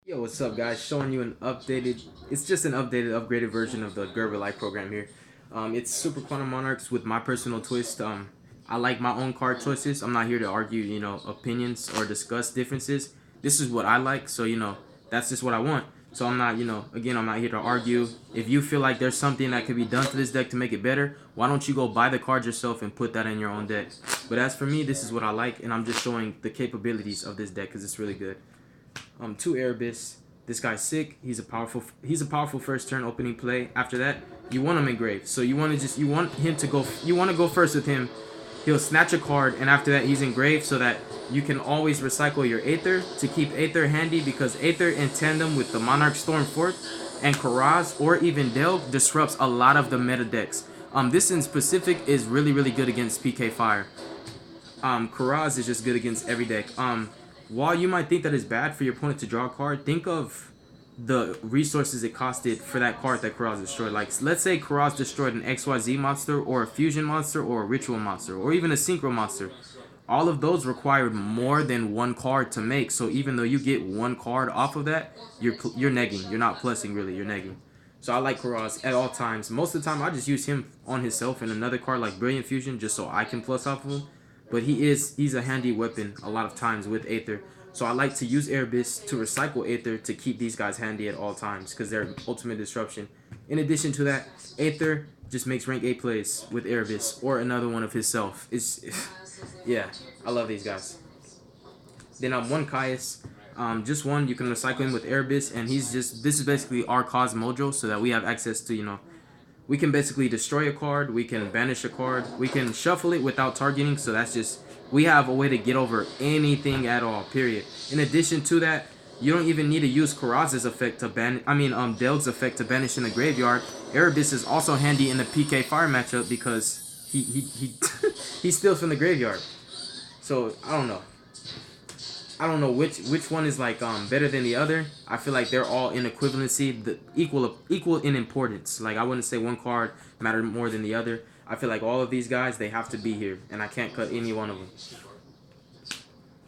Yo, what's up, guys? Showing you an updated, it's just an updated, upgraded version of the Gerber Life program here. It's Super Quantum Monarchs with my personal twist. I like my own card choices. I'm not here to argue, opinions or discuss differences. This is what I like, so, that's just what I want. So I'm not, again, I'm not here to argue. If you feel like there's something that could be done to this deck to make it better, why don't you go buy the card yourself and put that in your own deck? But as for me, this is what I like, and I'm just showing the capabilities of this deck because it's really good. Two Erebus. This guy's sick. He's a powerful first turn opening play. After that, you want him engraved. So you want him to go. You want to go first with him. He'll snatch a card, and after that, he's engraved so that you can always recycle your Aether to keep Aether handy, because Aether in tandem with the Monarch Storm Fort and Karaz or even Delve disrupts a lot of the meta decks. This in specific is really good against PK Fire. Karaz is just good against every deck. While you might think that it's bad for your opponent to draw a card, think of the resources it costed for that card that Karaz destroyed. Like, let's say Karaz destroyed an XYZ monster, or a fusion monster, or a ritual monster, or even a synchro monster. All of those required more than one card to make. So even though you get one card off of that, you're negging. You're not plussing, really. You're negging. So I like Karaz at all times. Most of the time, I just use him on himself and another card like Brilliant Fusion just so I can plus off of him. But he's a handy weapon a lot of times with Aether. So I like to use Erebus to recycle Aether to keep these guys handy at all times because they're ultimate disruption. In addition to that, Aether just makes rank 8 plays with Erebus or another one of himself. It's yeah, I love these guys. Then I'm one Caius. Just one, you can recycle him with Erebus, and this is basically our cause mojo, so that we have access to, we can basically destroy a card, we can banish a card, we can shuffle it without targeting, so that's just, we have a way to get over anything at all, period. In addition to that, you don't even need to use Karaz's effect to Delg's effect to banish in the graveyard. Erebus is also handy in the PK Fire matchup because he steals from the graveyard. So, I don't know which one is like better than the other. I feel like they're all in equivalency, equal in importance. Like, I wouldn't say one card mattered more than the other. I feel like all of these guys, they have to be here, and I can't cut any one of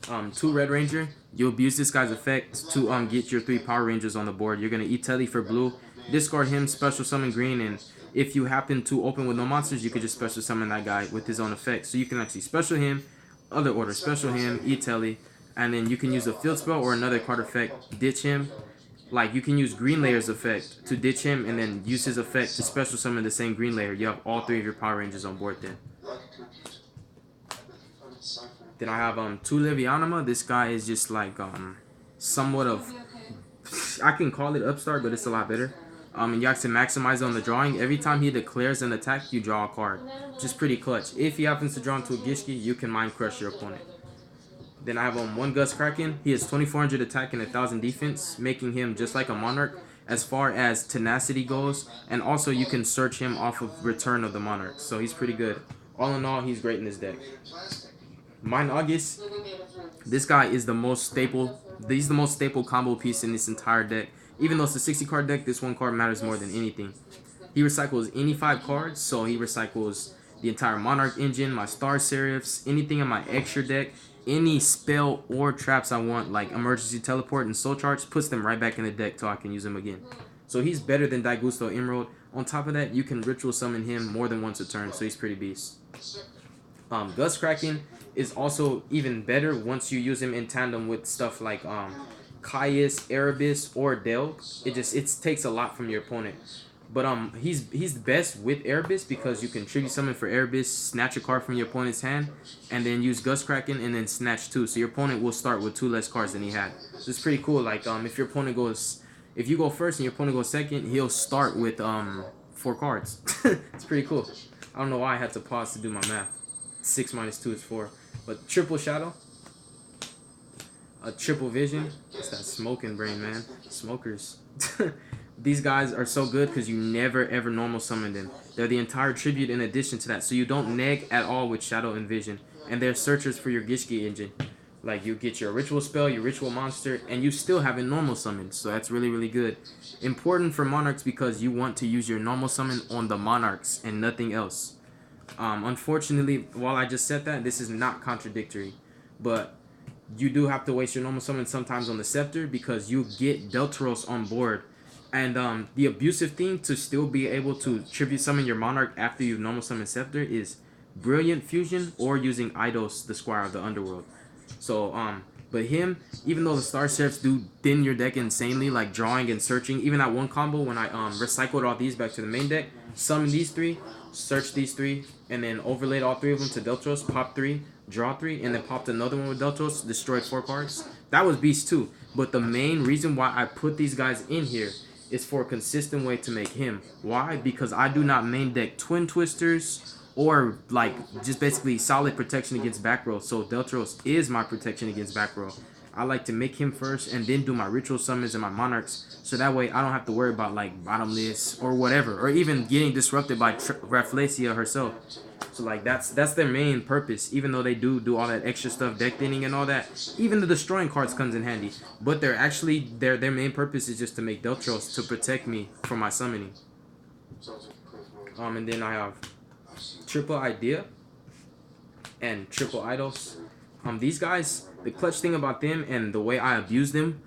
them. Two Red Ranger, you abuse this guy's effect to get your 3 Power Rangers on the board. You're gonna eat Telly for blue, discard him, special summon green, and if you happen to open with no monsters, you could just special summon that guy with his own effect. So you can actually special him, other order special him, eat Telly, and then you can use a field spell or another card effect, ditch him. Like, you can use Green Layer's effect to ditch him and then use his effect to special summon the same Green Layer. You have all 3 of your Power Rangers on board then. Then I have two Livianima. This guy is just like somewhat of, I can call it upstart, but it's a lot better. And you have to maximize on the drawing. Every time he declares an attack, you draw a card. Just pretty clutch. If he happens to draw into a Gishki, you can mind crush your opponent. Then I have one Gus Kraken. He has 2400 attack and 1000 defense, making him just like a Monarch as far as tenacity goes. And also you can search him off of Return of the Monarch. So he's pretty good. All in all, he's great in this deck. Mine August. This guy is the most staple. He's the most staple combo piece in this entire deck. Even though it's a 60 card deck, this one card matters more than anything. He recycles any 5 cards, so he recycles the entire Monarch engine, my Star Seraphs, anything in my extra deck, any spell or traps I want, like Emergency Teleport and Soul Charge, puts them right back in the deck so I can use them again. So he's better than Daigusto Emerald. On top of that, you can Ritual Summon him more than once a turn, so he's pretty beast. Gus Kraken is also even better once you use him in tandem with stuff like Caius, Erebus, or Delg. It takes a lot from your opponent. But he's best with Erebus because you can tribute summon for Erebus, snatch a card from your opponent's hand, and then use Gus Kraken and then snatch 2. So your opponent will start with 2 less cards than he had. So it's pretty cool. Like if you go first and your opponent goes second, he'll start with 4 cards. It's pretty cool. I don't know why I had to pause to do my math. 6 minus 2 is 4. But triple Shadow, a triple Vision. It's that smoking brain, man. Smokers. These guys are so good because you never ever normal summon them. They're the entire tribute in addition to that. So you don't neg at all with Shadow and Vision. And they're searchers for your Gishki engine. Like, you get your ritual spell, your ritual monster, and you still have a normal summon. So that's really good. Important for Monarchs because you want to use your normal summon on the Monarchs and nothing else. Unfortunately, while I just said that, this is not contradictory. But you do have to waste your normal summon sometimes on the Scepter because you get Deltaros on board. And the abusive thing to still be able to tribute summon your Monarch after you normal summon Scepter is Brilliant Fusion or using Eidos, the Squire of the Underworld. So, but him, even though the Star Seraphs do thin your deck insanely, like drawing and searching, even that one combo when I recycled all these back to the main deck, summon these three, search these three, and then overlaid all three of them to Deltros, pop three, draw three, and then popped another one with Deltros, destroyed 4 cards. That was beast too. But the main reason why I put these guys in here is for a consistent way to make him. Why? Because I do not main deck Twin Twisters or like just basically solid protection against back row. So Deltros is my protection against back row. I like to make him first and then do my ritual summons and my monarchs, so that way I don't have to worry about like bottomless or whatever, or even getting disrupted by Rafflesia herself. So like that's their main purpose. Even though they do all that extra stuff, deck thinning and all that, even the destroying cards comes in handy. But they're actually their main purpose is just to make Deltros to protect me from my summoning. And then I have Triple Idea and Triple Idols. These guys, the clutch thing about them and the way I abuse them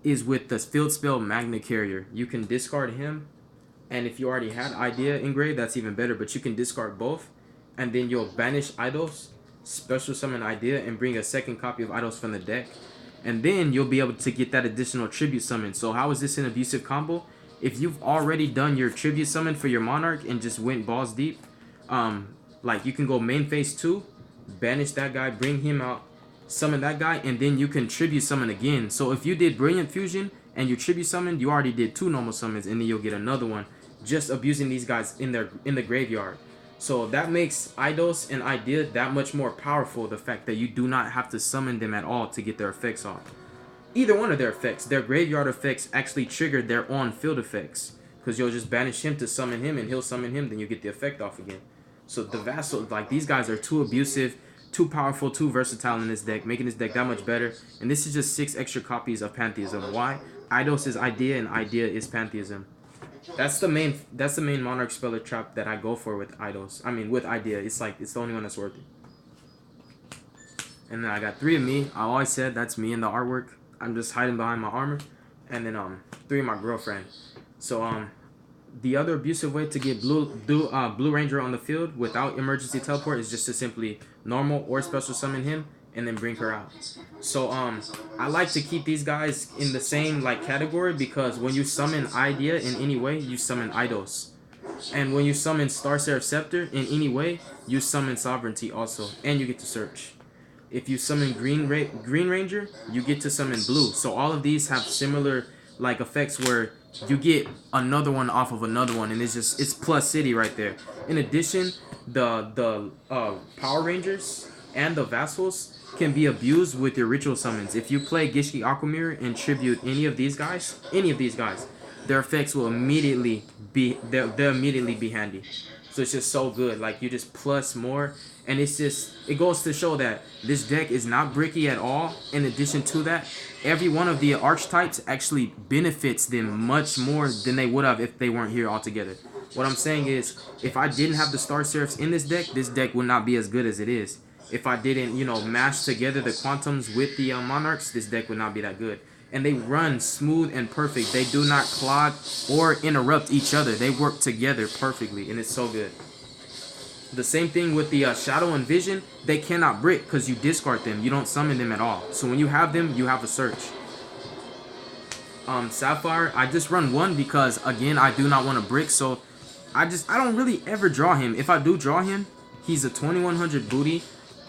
is with the field spell Magna Carrier. You can discard him, and if you already had Idea engraved, that's even better, but you can discard both, and then you'll banish Idols, special summon Idea, and bring a second copy of Idols from the deck. And then you'll be able to get that additional tribute summon. So how is this an abusive combo? If you've already done your tribute summon for your Monarch and just went balls deep, like you can go main phase 2, banish that guy, bring him out, summon that guy, and then you can tribute summon again. So if you did Brilliant Fusion and you tribute summoned, you already did 2 normal summons, and then you'll get another one just abusing these guys in the graveyard. So that makes Eidos and Idea that much more powerful, the fact that you do not have to summon them at all to get their effects off. Either one of their effects, their graveyard effects actually trigger their on-field effects, because you'll just banish him to summon him, and he'll summon him, then you get the effect off again. So the Vassal, like these guys are too abusive, too powerful, too versatile in this deck, making this deck that much better. And this is just 6 extra copies of Pantheism. Why? Eidos is Idea and Idea is Pantheism. That's the main Monarch Speller trap that I go for with Eidos. I mean with Idea. It's like it's the only one that's worth it. And then I got 3 of me. I always said that's me in the artwork. I'm just hiding behind my armor. And then 3 of my girlfriend. So the other abusive way to get Blue Ranger on the field without emergency teleport is just to simply normal or special summon him and then bring her out. So I like to keep these guys in the same like category, because when you summon Idea in any way, you summon Eidos. And when you summon Star Seraph Scepter in any way, you summon Sovereignty also, and you get to search. If you summon Green Ranger, you get to summon Blue. So all of these have similar like effects where you get another one off of another one, and it's plus city right there. In addition, the Power Rangers and the Vassals can be abused with your ritual summons. If you play Gishki Aquamirror and tribute any of these guys, their effects will immediately be they'll immediately be handy. So it's just so good. Like you just plus more, and it goes to show that this deck is not bricky at all. In addition to that, every one of the archetypes actually benefits them much more than they would have if they weren't here altogether. What I'm saying is, if I didn't have the Star Seraphs in this deck would not be as good as it is. If I didn't, mash together the Quantums with the Monarchs, this deck would not be that good. And they run smooth and perfect. They do not clog or interrupt each other. They work together perfectly, and it's so good. The same thing with the Shadow and Vision. They cannot brick because you discard them. You don't summon them at all. So when you have them, you have a search. Sapphire, I just run 1 because, again, I do not want to brick. So I don't really ever draw him. If I do draw him, he's a 2100 booty.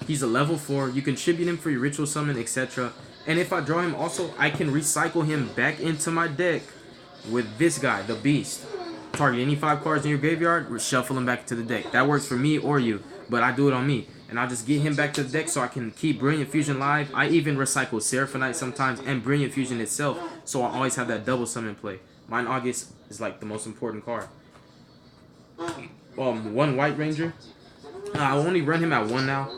He's a level 4. You can tribute him for your ritual summon, etc. And if I draw him also, I can recycle him back into my deck with this guy, the Beast. Target any 5 cards in your graveyard, shuffle him back to the deck. That works for me or you, but I do it on me. And I'll just get him back to the deck so I can keep Brilliant Fusion live. I even recycle Seraphonite sometimes and Brilliant Fusion itself, so I always have that double summon play. Mine August is like the most important card. 1 White Ranger. I only run him at 1 now.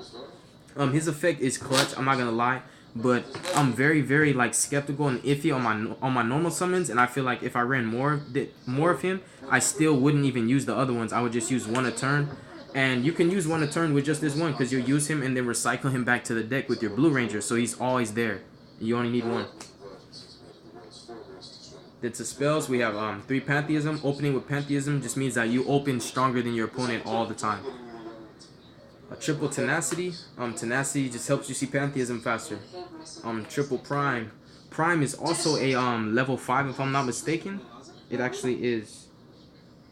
His effect is clutch, I'm not gonna lie, but I'm very, very like skeptical and iffy on my normal summons, and I feel like if I ran more of him, I still wouldn't even use the other ones. I would just use 1 a turn. And you can use one a turn with just this one because you'll use him and then recycle him back to the deck with your Blue Ranger, so he's always there. You only need one. Then to spells, we have 3 Pantheism. Opening with Pantheism just means that you open stronger than your opponent all the time. A triple Tenacity. Tenacity just helps you see Pantheism faster. Triple Prime. Prime is also a level 5 if I'm not mistaken. It actually is.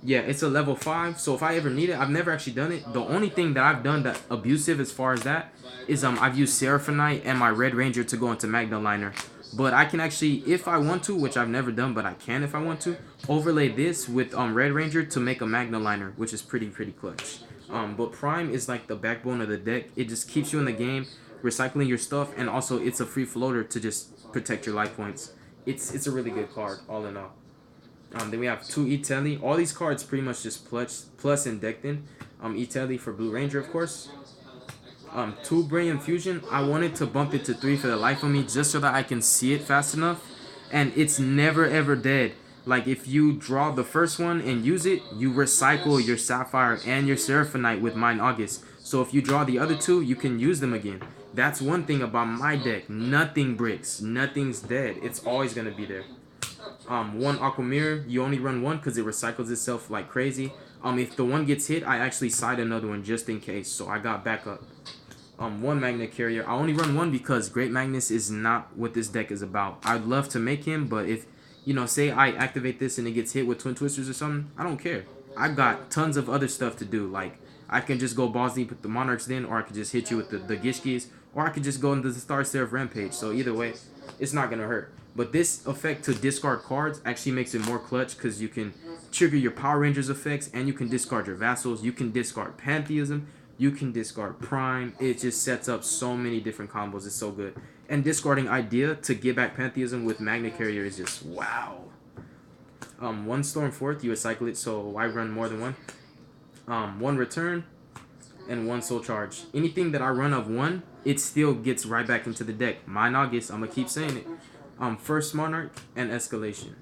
Yeah, it's a level 5, so if I ever need it, I've never actually done it. The only thing that I've done that abusive as far as that is I've used Seraphonite and my Red Ranger to go into Magna Liner. But I can actually, if I want to, which I've never done, but I can if I want to, overlay this with Red Ranger to make a Magna Liner, which is pretty clutch. But Prime is like the backbone of the deck. It just keeps you in the game, recycling your stuff, and also it's a free floater to just protect your life points. It's a really good card, all in all. Then we have 2 Itelli. All these cards pretty much just plus and decked in. Itelli for Blue Ranger, of course. 2 Brilliant Fusion. I wanted to bump it to 3 for the life of me just so that I can see it fast enough. And it's never ever dead. Like if you draw the first one and use it, you recycle your Sapphire and your Seraphonite with Mine August. So if you draw the other 2, you can use them again. That's one thing about my deck. Nothing breaks. Nothing's dead. It's always going to be there. 1 Aqua Mirror, you only run 1 because it recycles itself like crazy. If the one gets hit, I actually side another one just in case, so I got backup. 1 Magnet Carrier, I only run 1 because Great Magnus is not what this deck is about. I'd love to make him, but if, say I activate this and it gets hit with Twin Twisters or something, I don't care. I've got tons of other stuff to do, like I can just go balls deep with the Monarchs then, or I could just hit you with the Gishkis, or I could just go into the Star Seraph Rampage, so either way, it's not going to hurt. But this effect to discard cards actually makes it more clutch because you can trigger your Power Rangers effects and you can discard your Vassals. You can discard Pantheism. You can discard Prime. It just sets up so many different combos. It's so good. And discarding Idea to get back Pantheism with Magnet Carrier is just wow. 1 Storm Forth, you recycle it, so why run more than 1? 1 Return and 1 Soul Charge. Anything that I run of 1, it still gets right back into the deck. Mine August, I'm going to keep saying it. First Monarch and Escalation.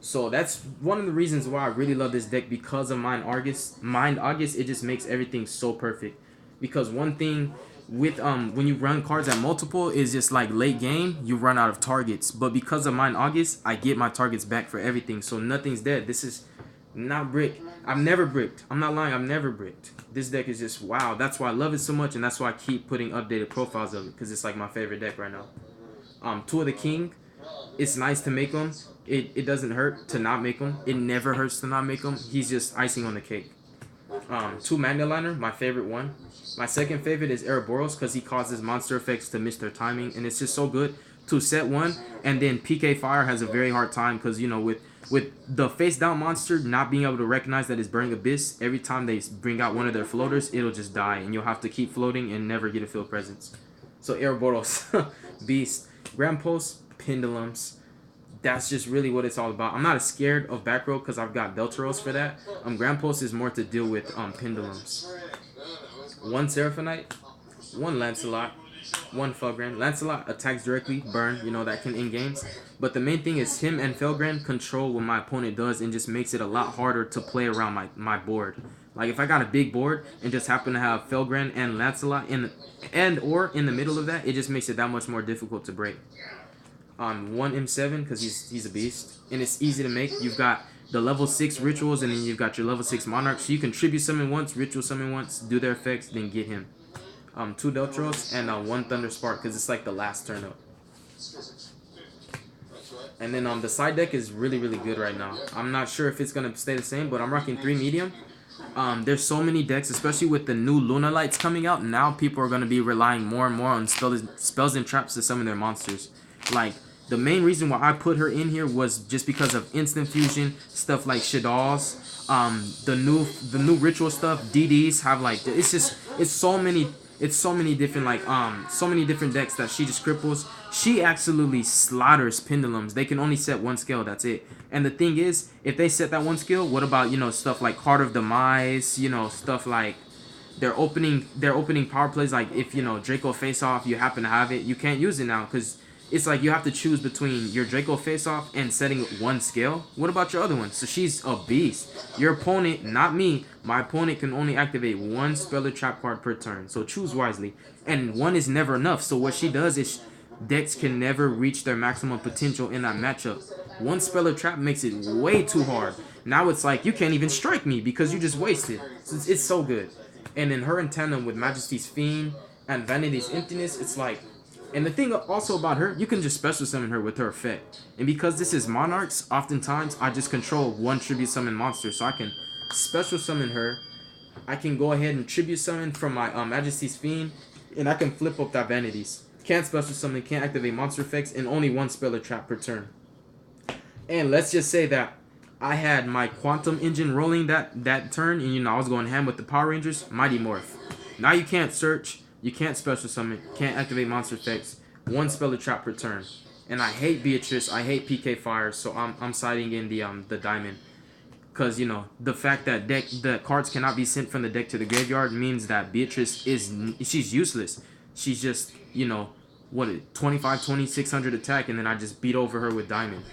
So that's one of the reasons why I really love this deck, because of Mind August. Mind August, it just makes everything so perfect. Because one thing with when you run cards at multiple is just like late game, you run out of targets. But because of Mind August, I get my targets back for everything. So nothing's dead. This is not brick. I've never bricked. I'm not lying. I've never bricked. This deck is just wow. That's why I love it so much, and that's why I keep putting updated profiles of it, because it's like my favorite deck right now. 2 of the King. It's nice to make them. It doesn't hurt to not make them. It never hurts to not make them. He's just icing on the cake. 2 Magna Liner, my favorite one. My second favorite is Ouroboros because he causes monster effects to miss their timing, and it's just so good to set 1. And then PK Fire has a very hard time because with the face down monster not being able to recognize that it's Burning Abyss, every time they bring out one of their floaters, it'll just die, and you'll have to keep floating and never get a field presence. So Ouroboros, beast. Grand Post, Pendulums. That's just really what it's all about. I'm not as scared of back row because I've got Belteros for that. Grand Post is more to deal with Pendulums. 1 Seraphonite, 1 Lancelot, 1 Felgran. Lancelot attacks directly, burn, that can end games. But the main thing is him and Felgran control what my opponent does and just makes it a lot harder to play around my board. Like if I got a big board and just happen to have Felgran and Lancelot or in the middle of that, it just makes it that much more difficult to break. 1 M7 because he's a beast, and it's easy to make. You've got the level 6 rituals, and then you've got your level 6 monarchs. So you can tribute summon once, ritual summon once, do their effects, then get him. 2 Deltros and 1 Thunder Spark because it's like the last turn up. And then the side deck is really good right now. I'm not sure if it's gonna stay the same, but I'm rocking 3 medium. There's so many decks, especially with the new Luna Lights coming out. Now people are gonna be relying more and more on spells and traps to summon their monsters. Like the main reason why I put her in here was just because of instant fusion stuff like Shadal's. The new ritual stuff. DDs have like it's so many different decks that she just cripples. She absolutely slaughters Pendulums. They can only set 1 skill, that's it. And the thing is, if they set that 1 skill, what about stuff like Heart of Demise, stuff like their opening power plays, like if Draco face off, you happen to have it, you can't use it now because it's like you have to choose between your Draco face-off and setting one skill. What about your other one? So she's a beast. Your opponent, not me, my opponent can only activate one spell or trap card per turn. So choose wisely. And one is never enough. So what she does is decks can never reach their maximum potential in that matchup. One spell or trap makes it way too hard. Now it's like you can't even strike me because you just wasted. It's so good. And then her in tandem with Majesty's Fiend and Vanity's Emptiness, it's like... And the thing also about her, you can just special summon her with her effect. And because this is Monarchs, oftentimes I just control one tribute summon monster. So I can special summon her. I can go ahead and tribute summon from my Majesty's Fiend. And I can flip up that Vanities. Can't special summon, can't activate monster effects, and only one spell or trap per turn. And let's just say that I had my Quantum Engine rolling that turn, and you know I was going ham with the Power Rangers, Mighty Morph. Now you can't search, you can't special summon, can't activate monster effects, one spell or trap per turn. And I hate Beatrice, I hate PK Fire, so I'm siding in the Diamond. Because, you know, the fact that the cards cannot be sent from the deck to the graveyard means that Beatrice she's useless. She's just, you know, 2600 attack, and then I just beat over her with Diamond.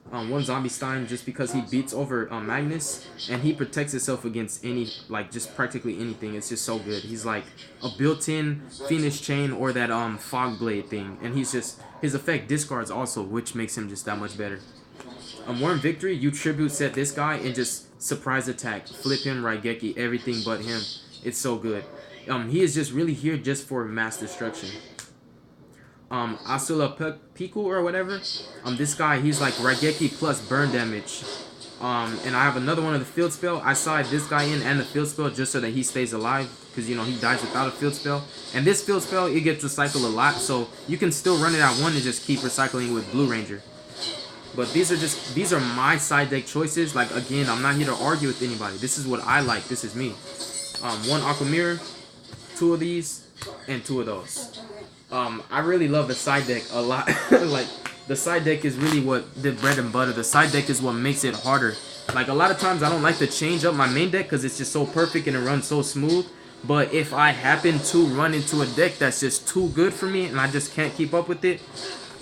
One Zombie Stein just because he beats over Magnus, and he protects himself against just practically anything. It's just so good. He's like a built-in Phoenix Chain or that Fog Blade thing, and his effect discards also, which makes him just that much better. Worm Victory, you tribute set this guy and just surprise attack, flip him, Raigeki, everything but him. It's so good. He is just really here just for mass destruction. Asula Piku or whatever. This guy, he's like Raigeki plus burn damage. And I have another one of the field spell. I side this guy in and the field spell just so that he stays alive, because you know he dies without a field spell. And this field spell, it gets recycled a lot, so you can still run it at one and just keep recycling with Blue Ranger. But these are my side deck choices. Like, again, I'm not here to argue with anybody. This is what I like. This is me. One Aqua Mirror, two of these, and two of those. I really love the side deck a lot. Like, the side deck is really what the bread and butter. The side deck is what makes it harder. Like, a lot of times I don't like to change up my main deck because it's just so perfect and it runs so smooth. But if I happen to run into a deck that's just too good for me and I just can't keep up with it,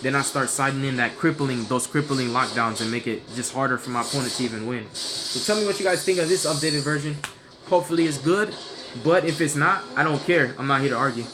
then I start siding in those crippling lockdowns and make it just harder for my opponent to even win. So tell me what you guys think of this updated version. Hopefully it's good, but if it's not, I don't care. I'm not here to argue.